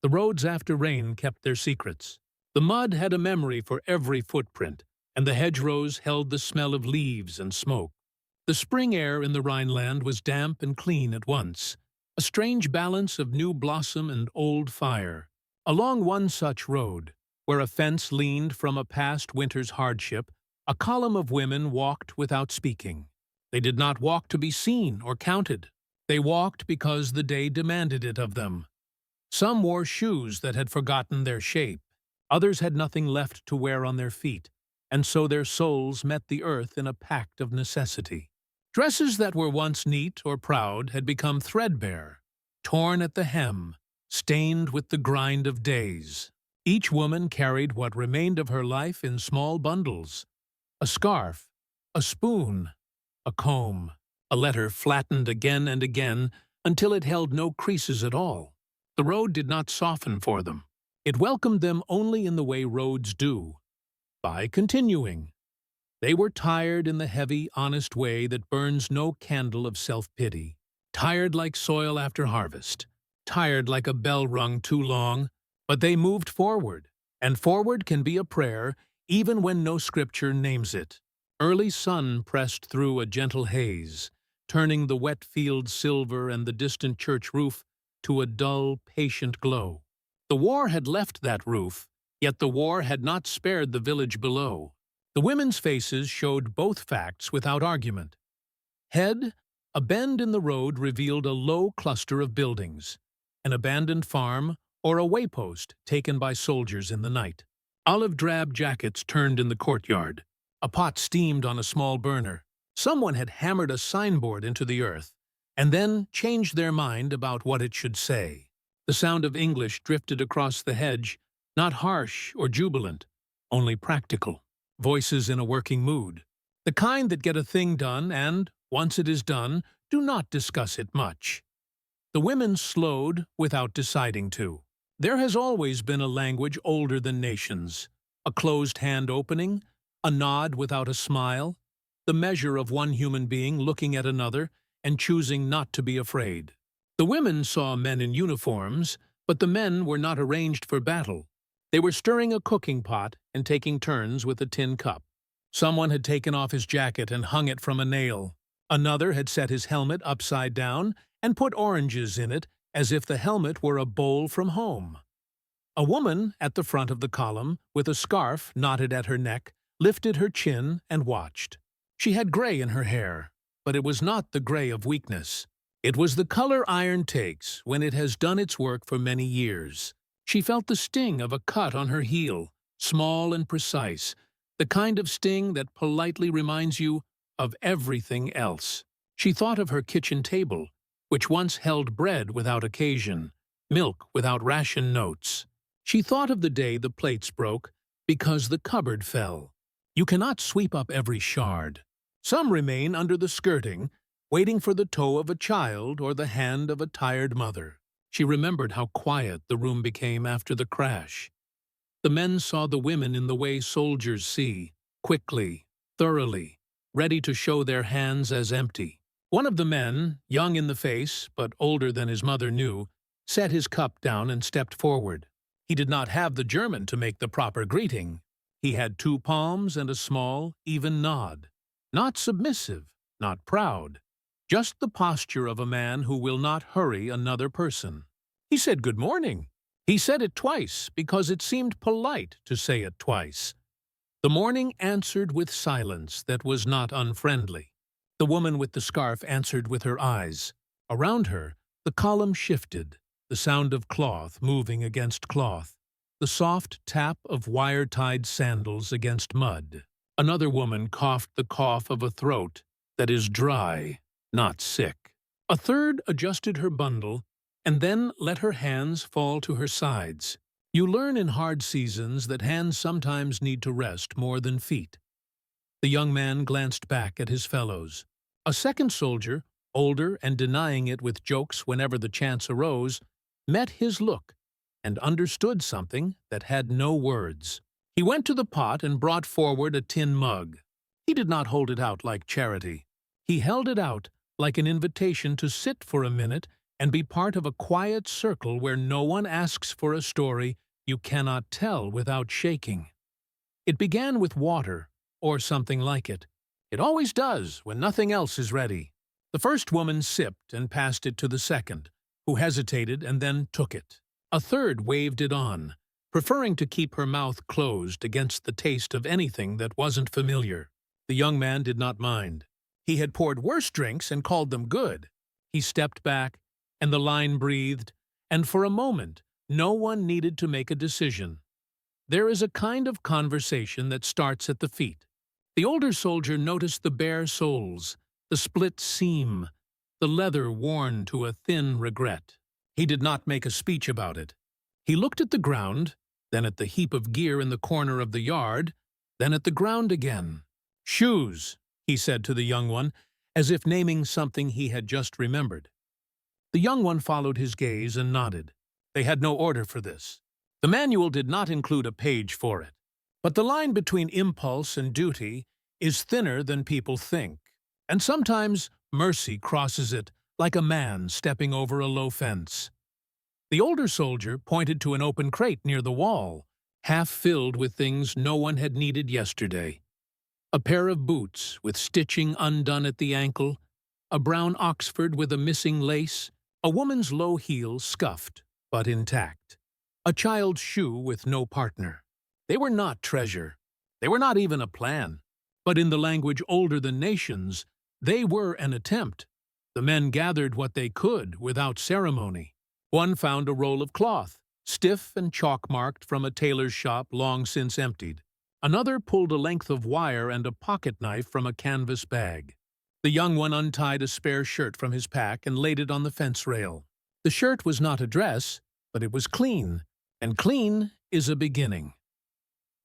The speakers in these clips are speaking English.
The roads after rain kept their secrets. The mud had a memory for every footprint, and the hedgerows held the smell of leaves and smoke. The spring air in the Rhineland was damp and clean at once, a strange balance of new blossom and old fire. Along one such road, where a fence leaned from a past winter's hardship, a column of women walked without speaking. They did not walk to be seen or counted. They walked because the day demanded it of them. Some wore shoes that had forgotten their shape. Others had nothing left to wear on their feet, and so their souls met the earth in a pact of necessity. Dresses that were once neat or proud had become threadbare, torn at the hem, stained with the grind of days. Each woman carried what remained of her life in small bundles: a scarf, a spoon, a comb, a letter flattened again and again until it held no creases at all. The road did not soften for them. It welcomed them only in the way roads do, by continuing. They were tired in the heavy, honest way that burns no candle of self-pity, tired like soil after harvest, tired like a bell rung too long, but they moved forward, and forward can be a prayer even when no scripture names it. Early sun pressed through a gentle haze, turning the wet field silver and the distant church roof to a dull, patient glow. The war had left that roof, yet the war had not spared the village below. The women's faces showed both facts without argument. Head, a bend in the road revealed a low cluster of buildings, an abandoned farm, or a waypost taken by soldiers in the night. Olive-drab jackets turned in the courtyard. A pot steamed on a small burner. Someone had hammered a signboard into the earth, and then changed their mind about what it should say. The sound of English drifted across the hedge, not harsh or jubilant, only practical. Voices in a working mood. The kind that get a thing done and, once it is done, do not discuss it much. The women slowed without deciding to. There has always been a language older than nations. A closed hand opening, a nod without a smile, the measure of one human being looking at another and choosing not to be afraid. The women saw men in uniforms, but the men were not arranged for battle. They were stirring a cooking pot and taking turns with a tin cup. Someone had taken off his jacket and hung it from a nail. Another had set his helmet upside down and put oranges in it as if the helmet were a bowl from home. A woman at the front of the column, with a scarf knotted at her neck, lifted her chin and watched. She had gray in her hair, but it was not the gray of weakness. It was the color iron takes when it has done its work for many years. She felt the sting of a cut on her heel, small and precise, the kind of sting that politely reminds you of everything else. She thought of her kitchen table, which once held bread without occasion, milk without ration notes. She thought of the day the plates broke because the cupboard fell. You cannot sweep up every shard. Some remain under the skirting, waiting for the toe of a child or the hand of a tired mother. She remembered how quiet the room became after the crash. The men saw the women in the way soldiers see, quickly, thoroughly, ready to show their hands as empty. One of the men, young in the face but older than his mother knew, set his cup down and stepped forward. He did not have the German to make the proper greeting. He had 2 palms and a small, even nod. Not submissive, not proud. Just the posture of a man who will not hurry another person. He said good morning. He said it twice because it seemed polite to say it twice. The morning answered with silence that was not unfriendly. The woman with the scarf answered with her eyes. Around her, the column shifted, the sound of cloth moving against cloth, the soft tap of wire-tied sandals against mud. Another woman coughed the cough of a throat that is dry, not sick. A third adjusted her bundle and then let her hands fall to her sides. You learn in hard seasons that hands sometimes need to rest more than feet. The young man glanced back at his fellows. A second soldier, older and denying it with jokes whenever the chance arose, met his look and understood something that had no words. He went to the pot and brought forward a tin mug. He did not hold it out like charity. He held it out like an invitation to sit for a minute and be part of a quiet circle where no one asks for a story you cannot tell without shaking. It began with water, or something like it. It always does when nothing else is ready. The first woman sipped and passed it to the second, who hesitated and then took it. A third waved it on, preferring to keep her mouth closed against the taste of anything that wasn't familiar. The young man did not mind. He had poured worse drinks and called them good. He stepped back, and the line breathed, and for a moment, no one needed to make a decision. There is a kind of conversation that starts at the feet. The older soldier noticed the bare soles, the split seam, the leather worn to a thin regret. He did not make a speech about it. He looked at the ground, then at the heap of gear in the corner of the yard, then at the ground again. "Shoes," he said to the young one, as if naming something he had just remembered. The young one followed his gaze and nodded. They had no order for this. The manual did not include a page for it. But the line between impulse and duty is thinner than people think, and sometimes mercy crosses it like a man stepping over a low fence. The older soldier pointed to an open crate near the wall, half filled with things no one had needed yesterday. A pair of boots with stitching undone at the ankle, a brown Oxford with a missing lace, a woman's low heel scuffed but intact, a child's shoe with no partner. They were not treasure. They were not even a plan. But in the language older than nations, they were an attempt. The men gathered what they could without ceremony. One found a roll of cloth, stiff and chalk-marked from a tailor's shop long since emptied. Another pulled a length of wire and a pocket-knife from a canvas bag. The young one untied a spare shirt from his pack and laid it on the fence rail. The shirt was not a dress, but it was clean, and clean is a beginning.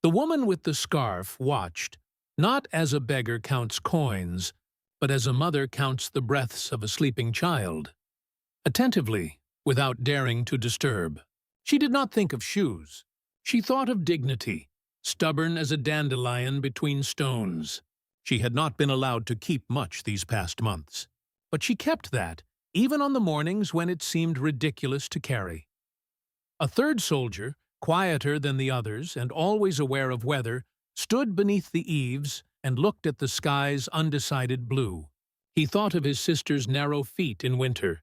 The woman with the scarf watched, not as a beggar counts coins, but as a mother counts the breaths of a sleeping child. Attentively, without daring to disturb. She did not think of shoes. She thought of dignity, stubborn as a dandelion between stones. She had not been allowed to keep much these past months, but she kept that, even on the mornings when it seemed ridiculous to carry. A third soldier, quieter than the others and always aware of weather, stood beneath the eaves and looked at the sky's undecided blue. He thought of his sister's narrow feet in winter,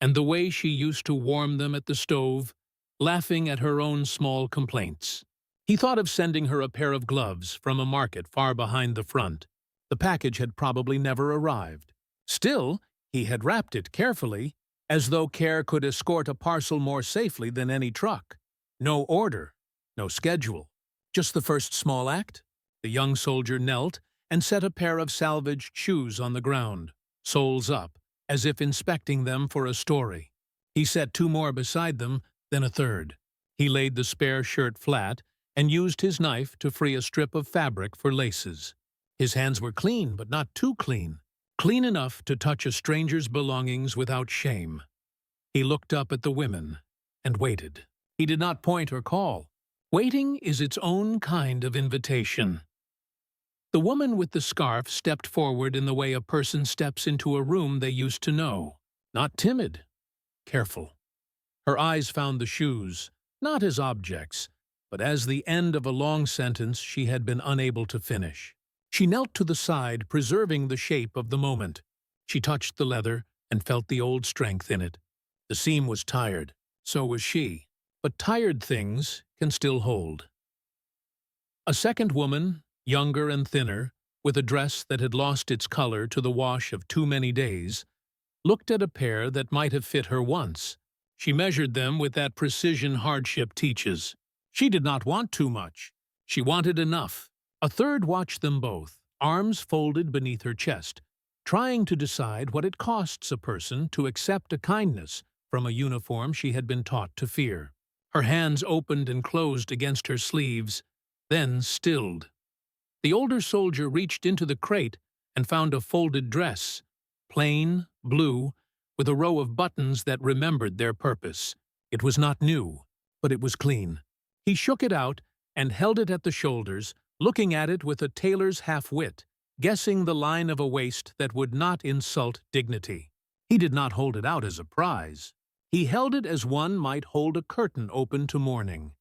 and the way she used to warm them at the stove, laughing at her own small complaints. He thought of sending her a pair of gloves from a market far behind the front. The package had probably never arrived. Still, he had wrapped it carefully, as though care could escort a parcel more safely than any truck. No order, no schedule. Just the first small act. The young soldier knelt and set a pair of salvaged shoes on the ground, soles up, as if inspecting them for a story. He set two more beside them, then a third. He laid the spare shirt flat and used his knife to free a strip of fabric for laces. His hands were clean, but not too clean. Clean enough to touch a stranger's belongings without shame. He looked up at the women and waited. He did not point or call. Waiting is its own kind of invitation. The woman with the scarf stepped forward in the way a person steps into a room they used to know. Not timid, careful. Her eyes found the shoes, not as objects, but as the end of a long sentence she had been unable to finish. She knelt to the side, preserving the shape of the moment. She touched the leather and felt the old strength in it. The seam was tired, so was she, but tired things can still hold. A second woman, younger and thinner, with a dress that had lost its color to the wash of too many days, looked at a pair that might have fit her once. She measured them with that precision hardship teaches. She did not want too much. She wanted enough. A third watched them both, arms folded beneath her chest, trying to decide what it costs a person to accept a kindness from a uniform she had been taught to fear. Her hands opened and closed against her sleeves, then stilled. The older soldier reached into the crate and found a folded dress, plain, blue, with a row of buttons that remembered their purpose. It was not new, but it was clean. He shook it out and held it at the shoulders, looking at it with a tailor's half-wit, guessing the line of a waist that would not insult dignity. He did not hold it out as a prize. He held it as one might hold a curtain open to morning.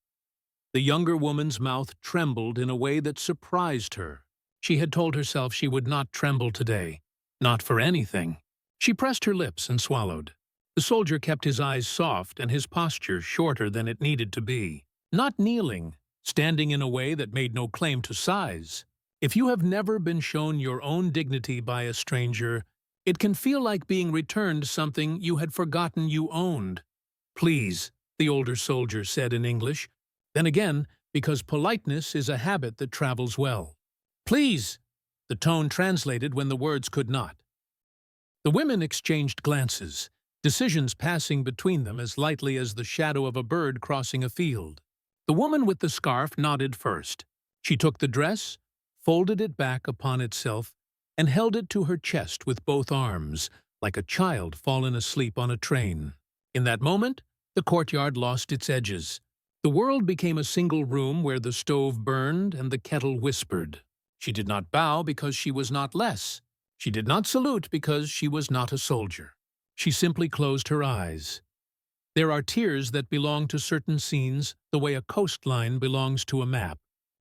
The younger woman's mouth trembled in a way that surprised her. She had told herself she would not tremble today, not for anything. She pressed her lips and swallowed. The soldier kept his eyes soft and his posture shorter than it needed to be. Not kneeling, standing in a way that made no claim to size. If you have never been shown your own dignity by a stranger, it can feel like being returned something you had forgotten you owned. "Please," the older soldier said in English. Then again, because politeness is a habit that travels well. "Please," the tone translated when the words could not. The women exchanged glances, decisions passing between them as lightly as the shadow of a bird crossing a field. The woman with the scarf nodded first. She took the dress, folded it back upon itself, and held it to her chest with both arms, like a child fallen asleep on a train. In that moment, the courtyard lost its edges. The world became a single room where the stove burned and the kettle whispered. She did not bow because she was not less. She did not salute because she was not a soldier. She simply closed her eyes. There are tears that belong to certain scenes the way a coastline belongs to a map.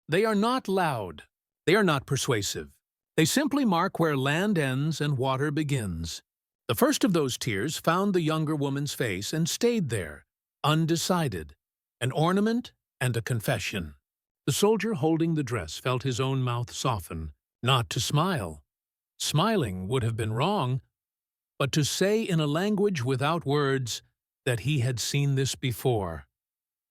They are not loud. They are not persuasive. They simply mark where land ends and water begins. The first of those tears found the younger woman's face and stayed there, undecided, an ornament and a confession. The soldier holding the dress felt his own mouth soften, not to smile. Smiling would have been wrong, but to say in a language without words that he had seen this before.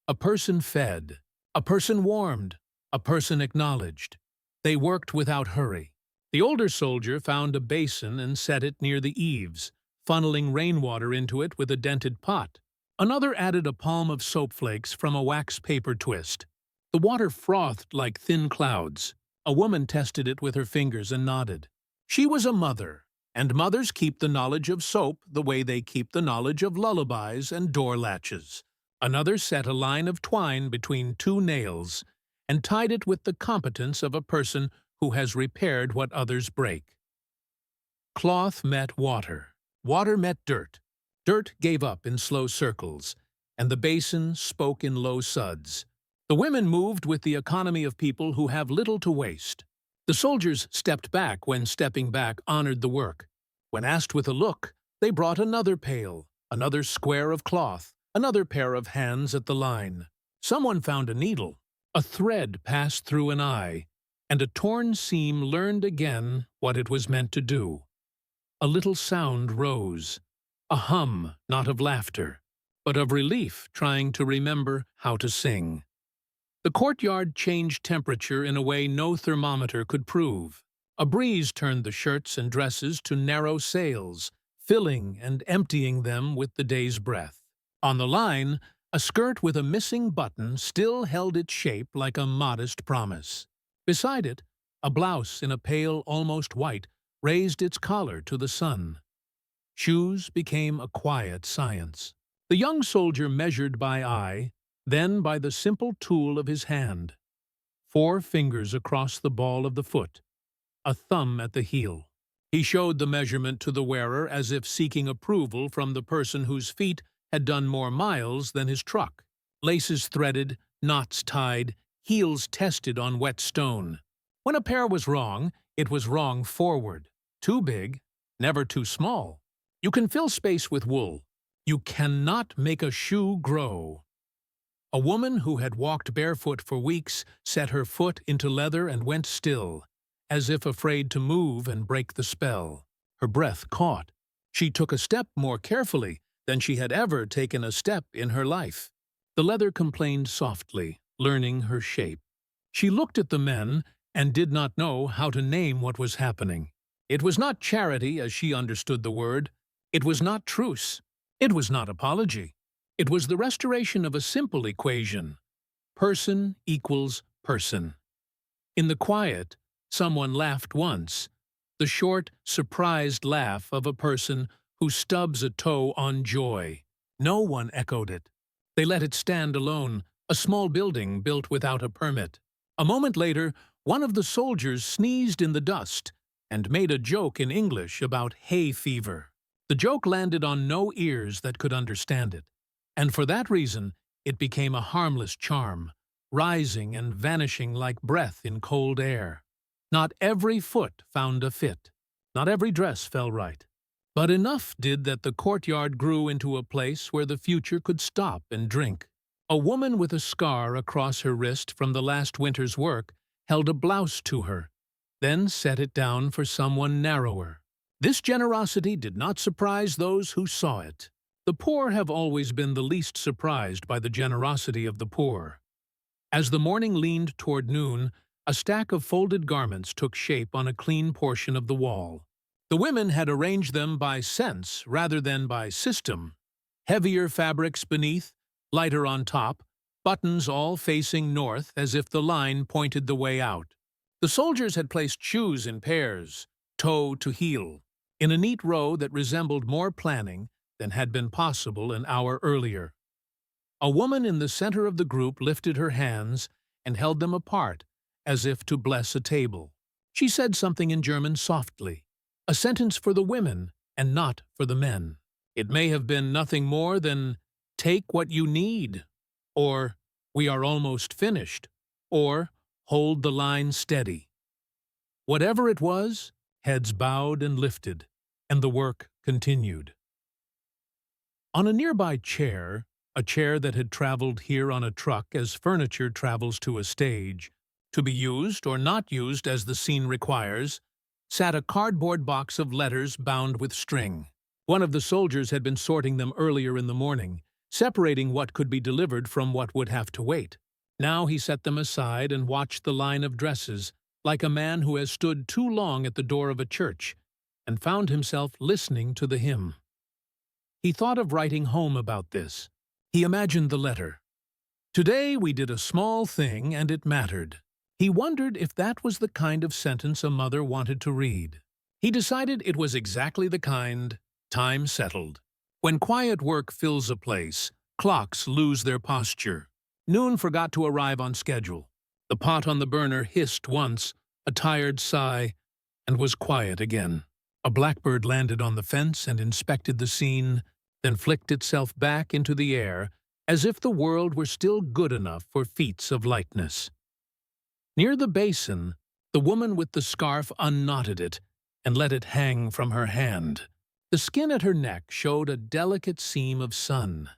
A person fed, a person warmed, a person acknowledged. They worked without hurry. The older soldier found a basin and set it near the eaves, funneling rainwater into it with a dented pot. Another added a palm of soap flakes from a wax paper twist. The water frothed like thin clouds. A woman tested it with her fingers and nodded. She was a mother, and mothers keep the knowledge of soap the way they keep the knowledge of lullabies and door latches. Another set a line of twine between two nails and tied it with the competence of a person who has repaired what others break. Cloth met water. Water met dirt. Dirt gave up in slow circles, and the basin spoke in low suds. The women moved with the economy of people who have little to waste. The soldiers stepped back when stepping back honored the work. When asked with a look, they brought another pail, another square of cloth, another pair of hands at the line. Someone found a needle. A thread passed through an eye, and a torn seam learned again what it was meant to do. A little sound rose, a hum not of laughter, but of relief trying to remember how to sing. The courtyard changed temperature in a way no thermometer could prove. A breeze turned the shirts and dresses to narrow sails, filling and emptying them with the day's breath. On the line, a skirt with a missing button still held its shape like a modest promise. Beside it, a blouse in a pale, almost white, raised its collar to the sun. Shoes became a quiet science. The young soldier measured by eye, then by the simple tool of his hand. 4 fingers across the ball of the foot, a thumb at the heel. He showed the measurement to the wearer as if seeking approval from the person whose feet had done more miles than his truck. Laces threaded, knots tied, heels tested on wet stone. When a pair was wrong, it was wrong forward. Too big, never too small. You can fill space with wool. You cannot make a shoe grow. A woman who had walked barefoot for weeks set her foot into leather and went still, as if afraid to move and break the spell. Her breath caught. She took a step more carefully than she had ever taken a step in her life. The leather complained softly, learning her shape. She looked at the men and did not know how to name what was happening. It was not charity as she understood the word. It was not truce. It was not apology. It was the restoration of a simple equation. Person equals person. In the quiet, someone laughed once, the short, surprised laugh of a person who stubs a toe on joy. No one echoed it. They let it stand alone, a small building built without a permit. A moment later, one of the soldiers sneezed in the dust and made a joke in English about hay fever. The joke landed on no ears that could understand it, and for that reason it became a harmless charm, rising and vanishing like breath in cold air. Not every foot found a fit, not every dress fell right, but enough did that the courtyard grew into a place where the future could stop and drink. A woman with a scar across her wrist from the last winter's work held a blouse to her, then set it down for someone narrower. This generosity did not surprise those who saw it. The poor have always been the least surprised by the generosity of the poor. As the morning leaned toward noon, a stack of folded garments took shape on a clean portion of the wall. The women had arranged them by sense rather than by system. Heavier fabrics beneath, lighter on top, buttons all facing north as if the line pointed the way out. The soldiers had placed shoes in pairs, toe to heel, in a neat row that resembled more planning than had been possible an hour earlier. A woman in the center of the group lifted her hands and held them apart, as if to bless a table. She said something in German softly, a sentence for the women and not for the men. It may have been nothing more than, "Take what you need," or "We are almost finished," or "Hold the line steady." Whatever it was, heads bowed and lifted, and the work continued. On a nearby chair, a chair that had traveled here on a truck as furniture travels to a stage, to be used or not used as the scene requires, sat a cardboard box of letters bound with string. One of the soldiers had been sorting them earlier in the morning, separating what could be delivered from what would have to wait. Now he set them aside and watched the line of dresses, like a man who has stood too long at the door of a church, and found himself listening to the hymn. He thought of writing home about this. He imagined the letter. "Today we did a small thing and it mattered." He wondered if that was the kind of sentence a mother wanted to read. He decided it was exactly the kind. Time settled. When quiet work fills a place, clocks lose their posture. Noon forgot to arrive on schedule. The pot on the burner hissed once, a tired sigh, and was quiet again. A blackbird landed on the fence and inspected the scene, then flicked itself back into the air, as if the world were still good enough for feats of lightness. Near the basin, the woman with the scarf unknotted it and let it hang from her hand. The skin at her neck showed a delicate seam of sun,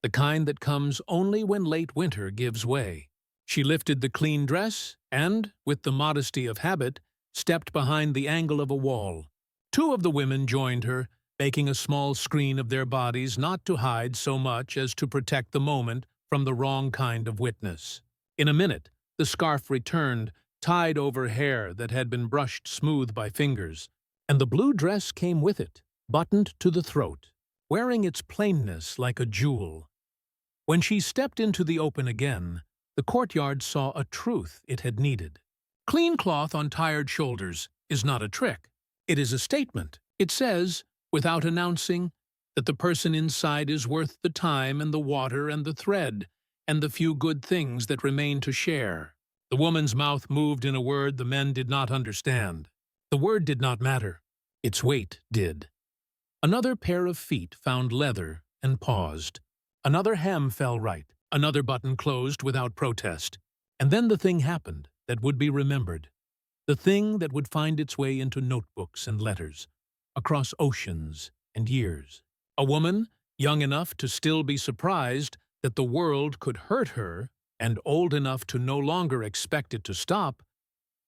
the kind that comes only when late winter gives way. She lifted the clean dress and, with the modesty of habit, stepped behind the angle of a wall. Two of the women joined her, making a small screen of their bodies not to hide so much as to protect the moment from the wrong kind of witness. In a minute, the scarf returned, tied over hair that had been brushed smooth by fingers, and the blue dress came with it, buttoned to the throat, wearing its plainness like a jewel. When she stepped into the open again, the courtyard saw a truth it had needed. Clean cloth on tired shoulders is not a trick. It is a statement. It says, without announcing, that the person inside is worth the time and the water and the thread and the few good things that remain to share. The woman's mouth moved in a word the men did not understand. The word did not matter. Its weight did. Another pair of feet found leather and paused. Another hem fell right. Another button closed without protest. And then the thing happened that would be remembered. The thing that would find its way into notebooks and letters, across oceans and years. A woman, young enough to still be surprised that the world could hurt her and old enough to no longer expect it to stop,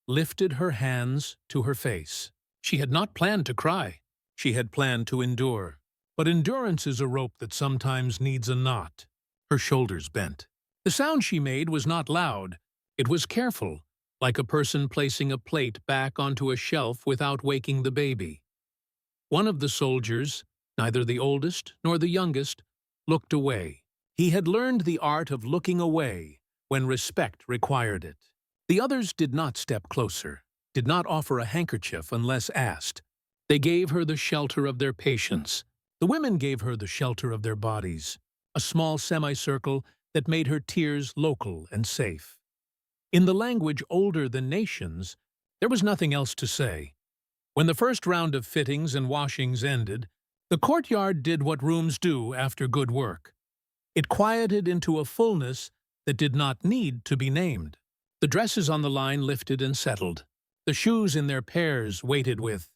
lifted her hands to her face. She had not planned to cry. She had planned to endure. But endurance is a rope that sometimes needs a knot. Her shoulders bent. The sound she made was not loud. It was careful, like a person placing a plate back onto a shelf without waking the baby. One of the soldiers, neither the oldest nor the youngest, looked away. He had learned the art of looking away when respect required it. The others did not step closer, did not offer a handkerchief unless asked. They gave her the shelter of their patience. The women gave her the shelter of their bodies, a small semicircle that made her tears local and safe. In the language older than nations, there was nothing else to say. When the first round of fittings and washings ended, The courtyard did what rooms do after good work. It quieted into a fullness that did not need to be named. The dresses on the line lifted and settled. The shoes in their pairs waited with